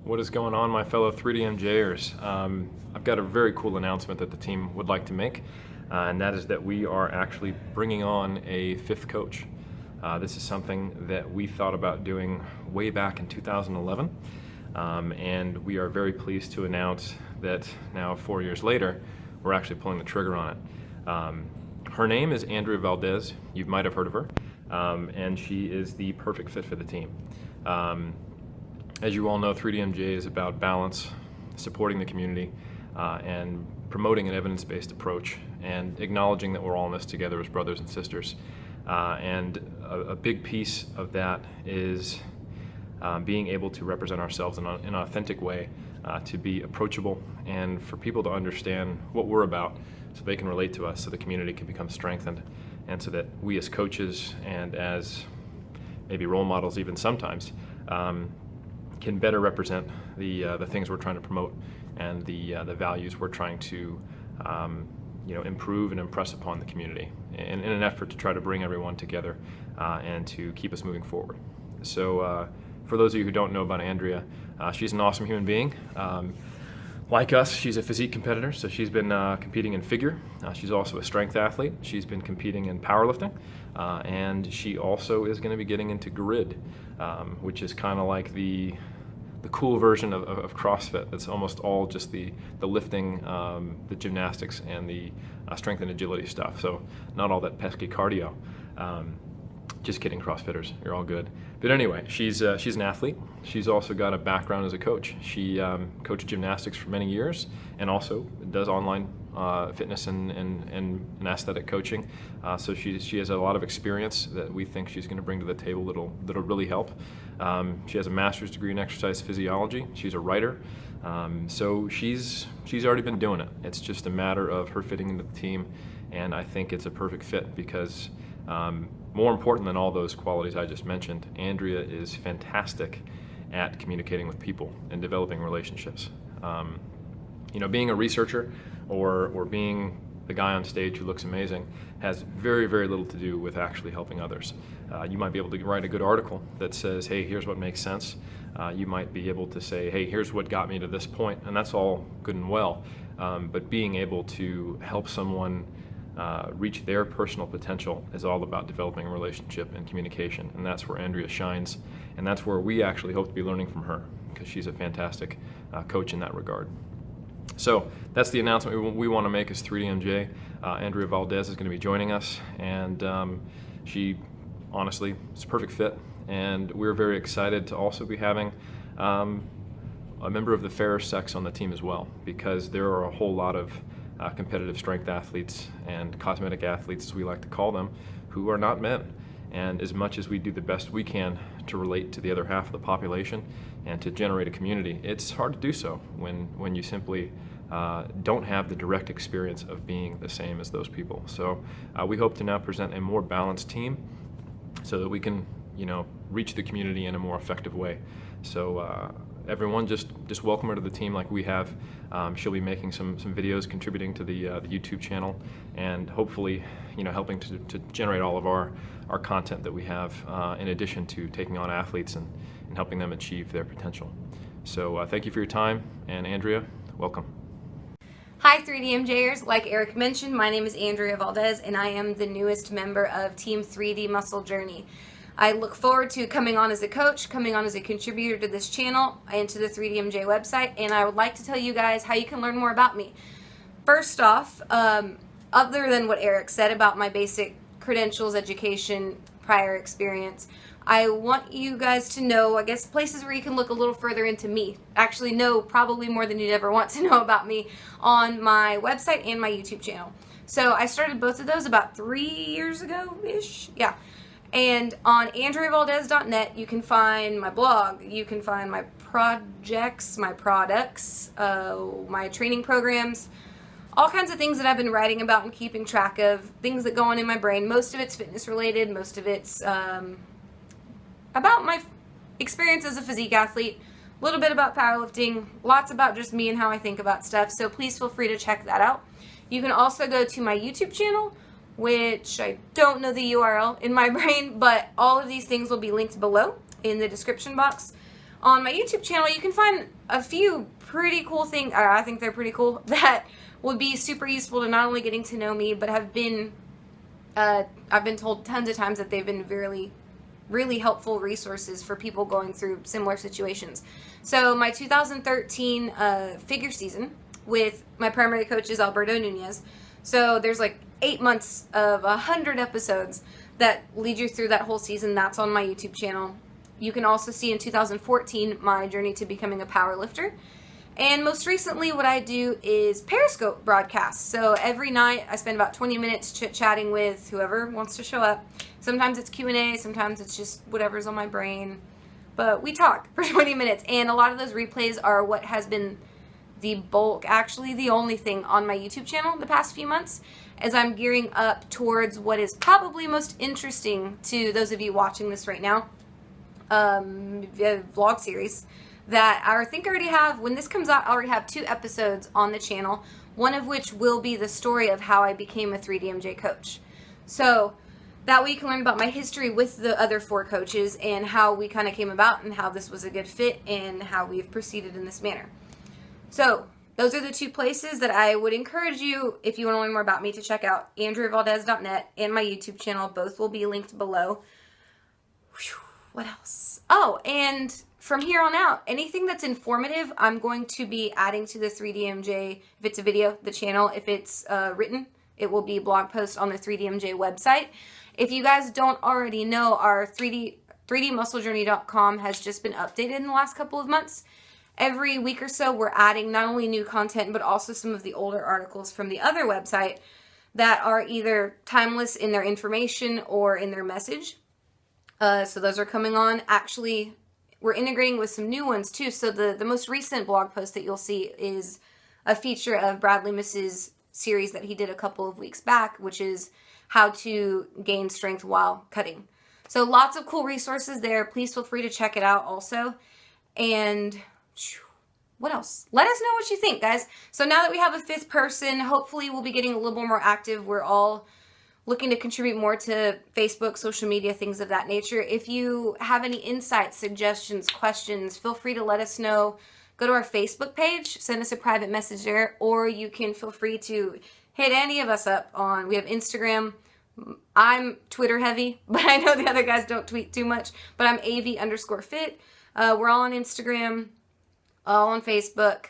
What is going on, my fellow 3DMJers? I've got a very cool announcement that the team would like to make, and that is that we are actually bringing on a fifth coach. This is something that we thought about doing way back in 2011, and we are very pleased to announce that now 4 years later, we're actually pulling the trigger on it. Her name is Andrea Valdez. You might have heard of her, and she is the perfect fit for the team. As you all know, 3DMJ is about balance, supporting the community, and promoting an evidence-based approach, and acknowledging that we're all in this together as brothers and sisters. And a big piece of that is being able to represent ourselves in an authentic way, to be approachable, and for people to understand what we're about so they can relate to us, so the community can become strengthened, and so that we as coaches and as maybe role models even sometimes can better represent the things we're trying to promote and the values we're trying to improve and impress upon the community in an effort to try to bring everyone together and to keep us moving forward. So for those of you who don't know about Andrea, she's an awesome human being. Like us, she's a physique competitor, so she's been competing in figure. She's also a strength athlete. She's been competing in powerlifting, and she also is going to be getting into grid, which is kind of like the cool version of CrossFit. That's almost all just the lifting, the gymnastics, and the strength and agility stuff. So not all that pesky cardio. Just kidding, CrossFitters, you're all good. But anyway, she's an athlete. She's also got a background as a coach. She coached gymnastics for many years, and also does online fitness and aesthetic coaching. So she has a lot of experience that we think she's going to bring to the table that'll really help. She has a master's degree in exercise physiology. She's a writer. So she's already been doing it. It's just a matter of her fitting into the team, and I think it's a perfect fit because more important than all those qualities I just mentioned, Andrea is fantastic at communicating with people and developing relationships. Being a researcher or being the guy on stage who looks amazing has very, very little to do with actually helping others. You might be able to write a good article that says, hey, here's what makes sense. You might be able to say, hey, here's what got me to this point, and that's all good and well. But being able to help someone reach their personal potential is all about developing a relationship and communication, and that's where Andrea shines, and that's where we actually hope to be learning from her, because she's a fantastic coach in that regard. So that's the announcement we want to make as 3DMJ. Andrea Valdez is going to be joining us, and she honestly is a perfect fit, and we're very excited to also be having a member of the fairer sex on the team as well, because there are a whole lot of competitive strength athletes and cosmetic athletes, as we like to call them, who are not men. And as much as we do the best we can to relate to the other half of the population and to generate a community, it's hard to do so when you simply don't have the direct experience of being the same as those people. So we hope to now present a more balanced team so that we can reach the community in a more effective way. So everyone, just welcome her to the team like we have. She'll be making some videos, contributing to the YouTube channel, and hopefully helping to generate all of our content that we have, in addition to taking on athletes and helping them achieve their potential. So thank you for your time, and Andrea, welcome. Hi 3DMJers, like Eric mentioned, my name is Andrea Valdez, and I am the newest member of Team 3D Muscle Journey. I look forward to coming on as a coach, coming on as a contributor to this channel and to the 3DMJ website, and I would like to tell you guys how you can learn more about me. First off, other than what Eric said about my basic credentials, education, prior experience, I want you guys to know, I guess, places where you can look a little further into me. Actually know probably more than you'd ever want to know about me on my website and my YouTube channel. So I started both of those about 3 years ago-ish. Yeah. And on andreavaldez.net, you can find my blog, you can find my projects, my products, my training programs, all kinds of things that I've been writing about and keeping track of, things that go on in my brain. Most of it's fitness related, most of it's about my experience as a physique athlete, a little bit about powerlifting, lots about just me and how I think about stuff, so please feel free to check that out. You can also go to my YouTube channel, which I don't know the URL in my brain, but all of these things will be linked below in the description box. On my YouTube channel, you can find a few pretty cool things, I think they're pretty cool, that would be super useful to not only getting to know me, but have been, I've been told tons of times that they've been really helpful resources for people going through similar situations. So my 2013 figure season with my primary coach is Alberto Nunez. So there's like 8 months of 100 episodes that lead you through that whole season. That's on my YouTube channel. You can also see in 2014 my journey to becoming a power lifter. And most recently what I do is Periscope broadcasts. So every night I spend about 20 minutes chit-chatting with whoever wants to show up. Sometimes it's Q&A, sometimes it's just whatever's on my brain. But we talk for 20 minutes, and a lot of those replays are what has been the bulk, actually the only thing on my YouTube channel the past few months, as I'm gearing up towards what is probably most interesting to those of you watching this right now, a vlog series that I think I already have, when this comes out, I already have 2 episodes on the channel, one of which will be the story of how I became a 3DMJ coach. So that way you can learn about my history with the other 4 coaches and how we kind of came about and how this was a good fit and how we've proceeded in this manner. So those are the 2 places that I would encourage you, if you want to learn more about me, to check out. AndreaValdez.net and my YouTube channel. Both will be linked below. Whew, what else? Oh, and from here on out, anything that's informative, I'm going to be adding to the 3DMJ, if it's a video, the channel. If it's written, it will be blog posts on the 3DMJ website. If you guys don't already know, our 3dmusclejourney.com has just been updated in the last couple of months. Every week or so, we're adding not only new content, but also some of the older articles from the other website that are either timeless in their information or in their message. So those are coming on. Actually, we're integrating with some new ones too. So the most recent blog post that you'll see is a feature of Bradley Miss's series that he did a couple of weeks back, which is how to gain strength while cutting. So lots of cool resources there. Please feel free to check it out also. And what else? Let us know what you think, guys. So now that we have a 5th person, hopefully we'll be getting a little more active. We're all looking to contribute more to Facebook, social media, things of that nature. If you have any insights, suggestions, questions, feel free to let us know. Go to our Facebook page, send us a private message there, or you can feel free to hit any of us up on, we have Instagram. I'm Twitter heavy, but I know the other guys don't tweet too much, but I'm AV_fit. We're all on Instagram, all on Facebook.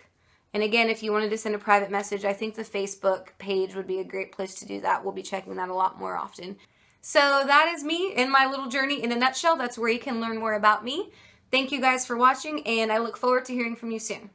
And again, if you wanted to send a private message, I think the Facebook page would be a great place to do that. We'll be checking that a lot more often. So that is me in my little journey in a nutshell. That's where you can learn more about me. Thank you guys for watching, and I look forward to hearing from you soon.